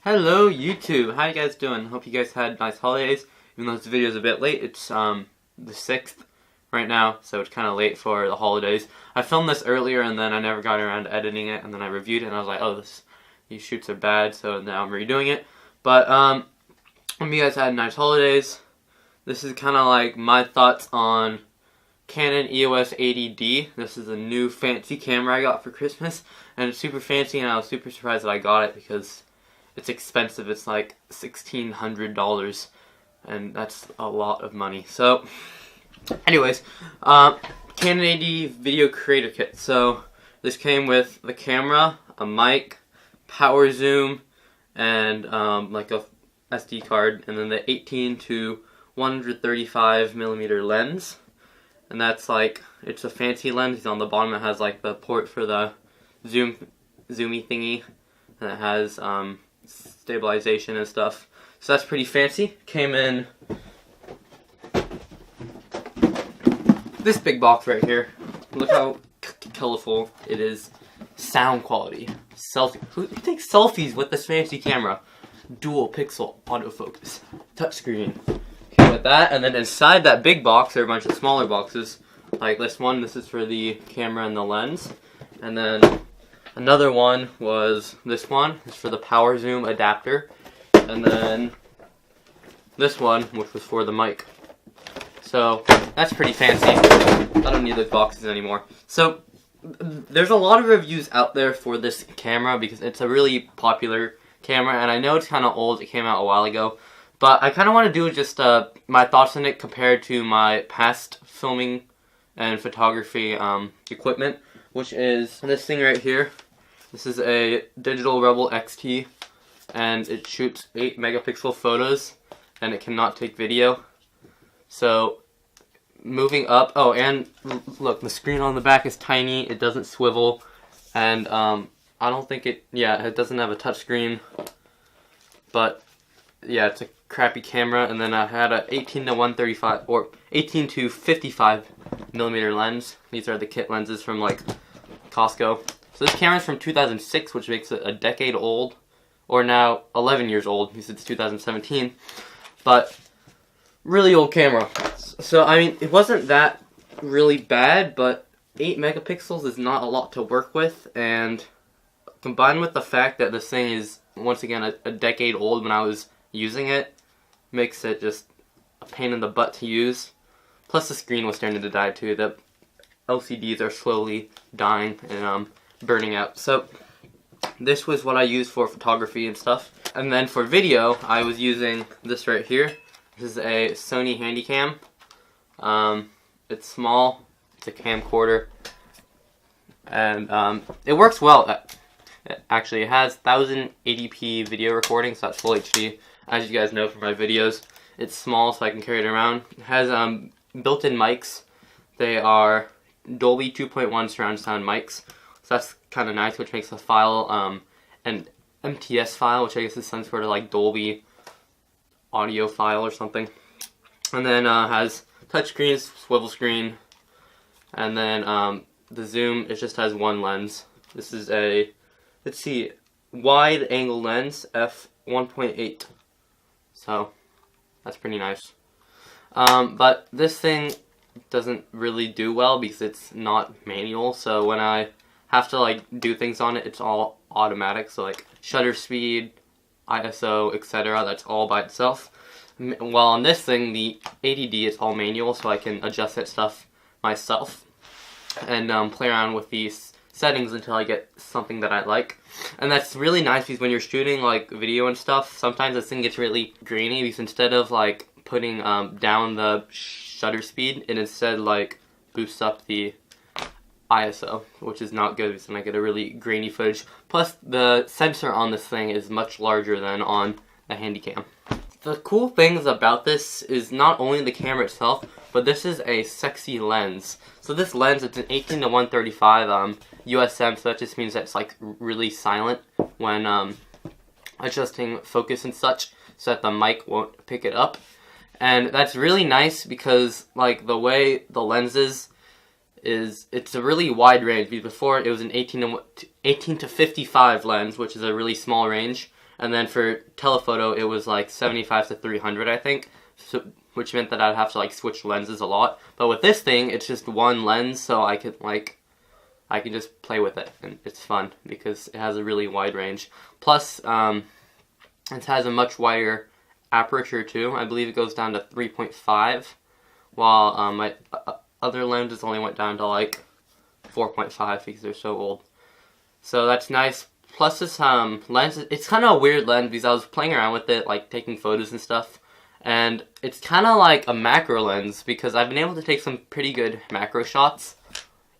Hello YouTube, how you guys doing? Hope you guys had nice holidays. Even though this video is a bit late, it's the 6th right now, so it's kind of late for the holidays. I filmed this earlier and then I never got around to editing it, and then I reviewed it and I was like, oh, these shoots are bad, so now I'm redoing it. But hope you guys had nice holidays. This is kind of like my thoughts on Canon EOS 80D. This is a new fancy camera I got for Christmas, and it's super fancy, and I was super surprised that I got it because it's expensive. It's like $1,600, and that's a lot of money. So, anyways, Canon 80D Video Creator Kit. So, this came with the camera, a mic, power zoom, and like a SD card, and then the 18 to 135 millimeter lens. And that's like, it's a fancy lens. On the bottom it has like the port for the zoomy thingy, and it has stabilization and stuff. So that's pretty fancy. Came in this big box right here. Look how colorful it is. Sound quality. Selfie. Who takes selfies with this fancy camera? Dual pixel autofocus. Touchscreen. Okay, with that, and then inside that big box there are a bunch of smaller boxes. Like this one, this is for the camera and the lens. And then another one was this one. It's for the power zoom adapter. And then this one, which was for the mic. So that's pretty fancy. I don't need those boxes anymore. So there's a lot of reviews out there for this camera because it's a really popular camera, and I know it's kind of old. It came out a while ago. But I kind of want to do just my thoughts on it compared to my past filming and photography equipment, which is this thing right here. This is a Digital Rebel XT, and it shoots 8 megapixel photos, and it cannot take video. So moving up, oh, and look, the screen on the back is tiny, it doesn't swivel, and I don't think it doesn't have a touch screen, but yeah, it's a crappy camera. And then I had a 18 to 135 or 18 to 55 millimeter lens. These are the kit lenses from like Costco. So this camera's from 2006, which makes it a decade old, or now 11 years old because it's 2017. But really old camera. So I mean, it wasn't that really bad, but 8 megapixels is not a lot to work with, and combined with the fact that this thing is once again a decade old when I was using it, makes it just a pain in the butt to use. Plus the screen was starting to die too. The LCDs are slowly dying and burning out. So this was what I used for photography and stuff. And then for video, I was using this right here. This is a Sony Handycam. It's small. It's a camcorder, and it works well. Actually, it has 1080p video recording, so that's full HD. As you guys know from my videos, it's small, so I can carry it around. It has built-in mics. They are Dolby 2.1 surround sound mics, so that's kind of nice, which makes the file an MTS file, which I guess is some sort of like Dolby audio file or something. And then has touchscreen, swivel screen, and then the zoom, it just has one lens. This is a, let's see, wide-angle lens, f1.8. So that's pretty nice. But this thing doesn't really do well because it's not manual. So when I have to like do things on it, it's all automatic. So like shutter speed, ISO, etc. That's all by itself. While on this thing, the 80D is all manual, so I can adjust that stuff myself and play around with these settings until I get something that I like. And that's really nice because when you're shooting like video and stuff, sometimes this thing gets really grainy because instead of like putting down the shutter speed, it instead like boosts up the ISO, which is not good because then I get a really grainy footage. Plus the sensor on this thing is much larger than on a Handycam. The cool things about this is not only the camera itself, but this is a sexy lens. So this lens, it's an 18 to 135 USM, so that just means that it's like really silent when adjusting focus and such, so that the mic won't pick it up. And that's really nice because like the way the lens is it's a really wide range. Before it was an 18 to 55 lens, which is a really small range. And then for telephoto, it was like 75 to 300, I think, so, which meant that I'd have to like switch lenses a lot. But with this thing, it's just one lens, so I can just play with it, and it's fun because it has a really wide range. Plus, it has a much wider aperture too. I believe it goes down to 3.5, while my other lenses only went down to like 4.5 because they're so old. So that's nice. Plus this lens, it's kind of a weird lens because I was playing around with it, like taking photos and stuff. And it's kind of like a macro lens because I've been able to take some pretty good macro shots,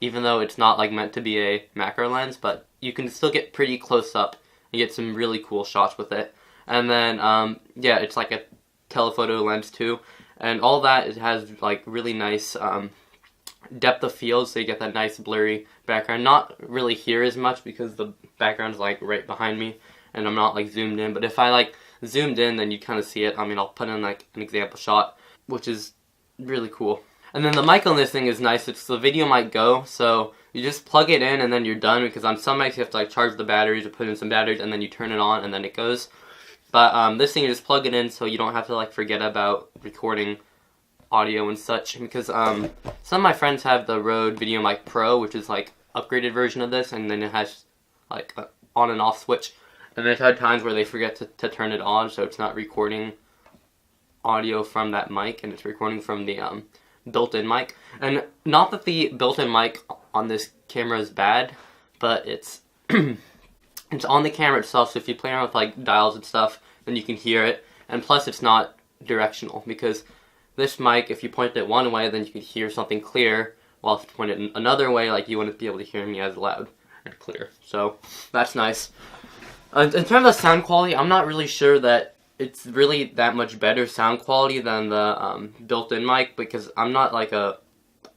even though it's not like meant to be a macro lens, but you can still get pretty close up and get some really cool shots with it. And then, yeah, it's like a telephoto lens too. And all that, it has like really nice depth of field, so you get that nice blurry background. Not really here as much because the background's like right behind me and I'm not like zoomed in, but if I like zoomed in, then you kind of see it. I mean, I'll put in like an example shot, which is really cool. And then the mic on this thing is nice. It's the video mic Go, so you just plug it in and then you're done, because on some mics you have to like charge the batteries or put in some batteries and then you turn it on and then it goes. But this thing, you just plug it in so you don't have to like forget about recording audio and such, because some of my friends have the Rode Video Mic Pro, which is like upgraded version of this, and then it has like an on and off switch, and they've had times where they forget to turn it on, so it's not recording audio from that mic and it's recording from the built-in mic. And not that the built-in mic on this camera is bad, but it's it's on the camera itself, so if you play around with like dials and stuff, then you can hear it. And plus it's not directional, because this mic, if you point it one way, then you can hear something clear, while if you point it another way, like, you wouldn't be able to hear me as loud and clear. So that's nice. In terms of sound quality, I'm not really sure that it's really that much better sound quality than the built-in mic, because I'm not like a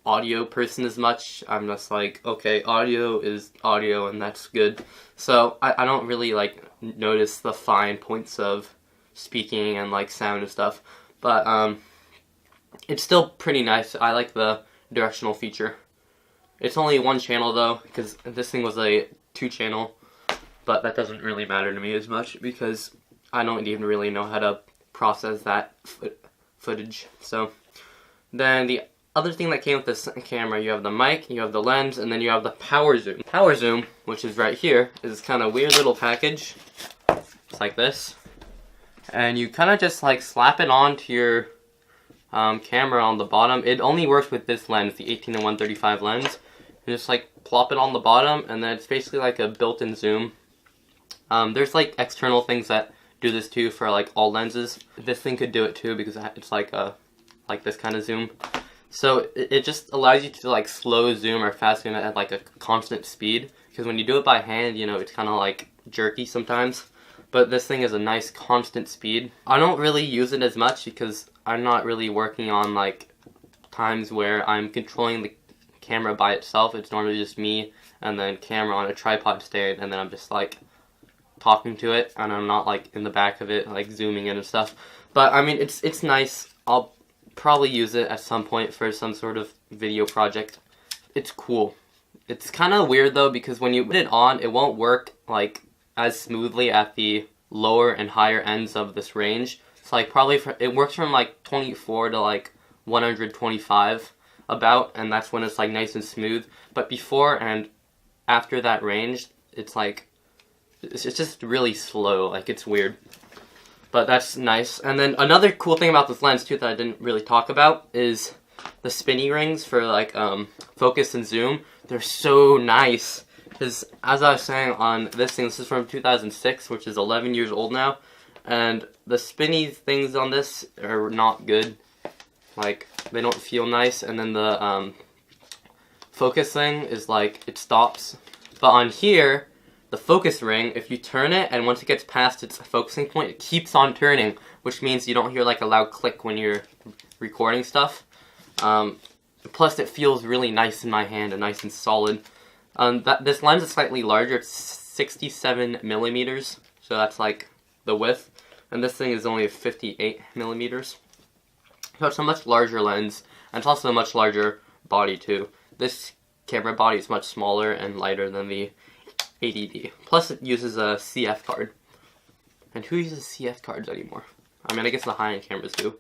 audio person as much. I'm just like, okay, audio is audio and that's good. So I don't really like notice the fine points of speaking and like sound and stuff. But it's still pretty nice. I like the directional feature. It's only one channel though, because this thing was a 2-channel, but that doesn't really matter to me as much because I don't even really know how to process that footage. So then the other thing that came with this camera, you have the mic, you have the lens, and then you have the power zoom. Power zoom, which is right here, is this kind of weird little package. It's like this. And you kind of just like slap it onto your camera on the bottom. It only works with this lens, the 18-135 lens. You just like plop it on the bottom, and then it's basically like a built-in zoom. There's like external things that do this too for like all lenses. This thing could do it too because it's like this kind of zoom. So it just allows you to like slow zoom or fast zoom at like a constant speed, because when you do it by hand, you know, it's kind of like jerky sometimes. But this thing is a nice constant speed. I don't really use it as much because I'm not really working on like times where I'm controlling the camera by itself. It's normally just me and then camera on a tripod stand, and then I'm just like talking to it, and I'm not like in the back of it like zooming in and stuff. But I mean, it's nice. I'll probably use it at some point for some sort of video project. It's cool. It's kind of weird though, because when you put it on, it won't work like as smoothly at the lower and higher ends of this range. It's like probably it works from like 24 to like 125 about, and that's when it's like nice and smooth. But before and after that range, it's like it's just really slow. Like, it's weird. But that's nice. And then another cool thing about this lens too that I didn't really talk about is the spinny rings for like focus and zoom. They're so nice, because as I was saying on this thing, this is from 2006, which is 11 years old now, and the spinny things on this are not good. Like, they don't feel nice, and then the focus thing is like, it stops. But on here, the focus ring, if you turn it and once it gets past its focusing point, it keeps on turning, which means you don't hear like a loud click when you're recording stuff. Plus it feels really nice in my hand and nice and solid. This lens is slightly larger. It's 67 millimeters, so that's like the width, and this thing is only 58 millimeters. So it's a much larger lens, and it's also a much larger body too. This camera body is much smaller and lighter than the 80D. Plus it uses a CF card. And who uses CF cards anymore? I mean, I guess the high-end cameras do,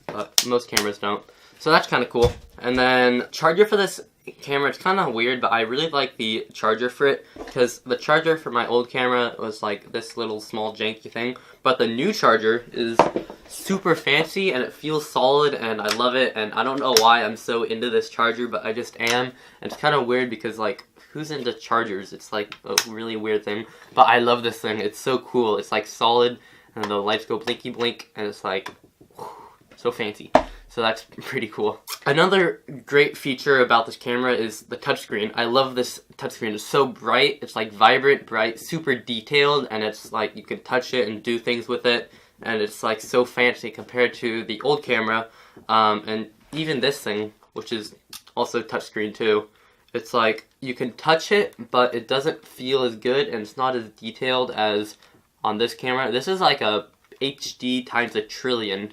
but most cameras don't. So that's kind of cool. And then charger for this camera, it's kind of weird, but I really like the charger for it, because the charger for my old camera was like this little small janky thing, but the new charger is super fancy and it feels solid and I love it, and I don't know why I'm so into this charger, but I just am. And it's kind of weird because, like, who's into chargers? It's like a really weird thing, but I love this thing. It's so cool. It's like solid and the lights go blinky blink and it's like whew, so fancy. So that's pretty cool. Another great feature about this camera is the touchscreen. I love this touchscreen. It's so bright. It's like vibrant, bright, super detailed, and it's like you can touch it and do things with it. And it's like so fancy compared to the old camera. And even this thing, which is also touchscreen too. It's like you can touch it, but it doesn't feel as good and it's not as detailed as on this camera. This is like a HD times a trillion.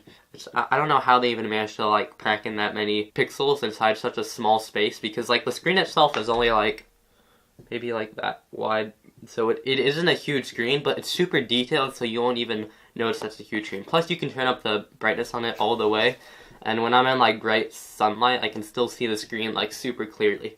I don't know how they even managed to like pack in that many pixels inside such a small space, because like the screen itself is only like maybe like that wide, so it isn't a huge screen, but it's super detailed, so you won't even notice that's a huge screen. Plus you can turn up the brightness on it all the way, and when I'm in like bright sunlight I can still see the screen like super clearly.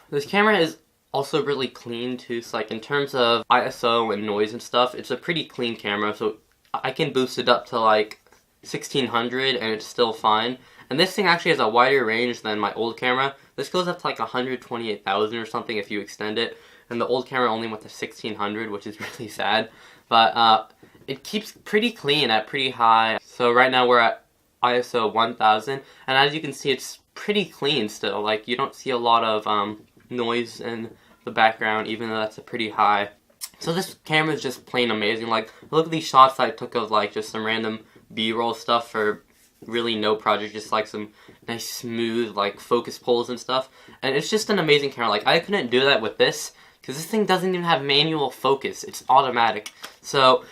This camera is also really clean too, so like in terms of ISO and noise and stuff, it's a pretty clean camera, so I can boost it up to like 1600 and it's still fine. And this thing actually has a wider range than my old camera. This goes up to like 128,000 or something if you extend it, and the old camera only went to 1600, which is really sad. But it keeps pretty clean at pretty high. So right now we're at ISO 1000, and as you can see it's pretty clean still. Like you don't see a lot of noise in the background, even though that's a pretty high. So this camera is just plain amazing. Like, look at these shots I took of like just some random B-roll stuff for really no project, just like some nice smooth like focus pulls and stuff. And it's just an amazing camera. Like, I couldn't do that with this because this thing doesn't even have manual focus. It's automatic. So,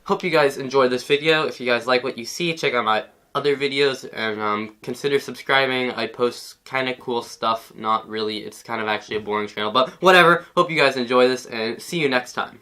hope you guys enjoyed this video. If you guys like what you see, check out my other videos and consider subscribing. I post kind of cool stuff. Not really, it's kind of actually a boring channel, but whatever. Hope you guys enjoy this and see you next time.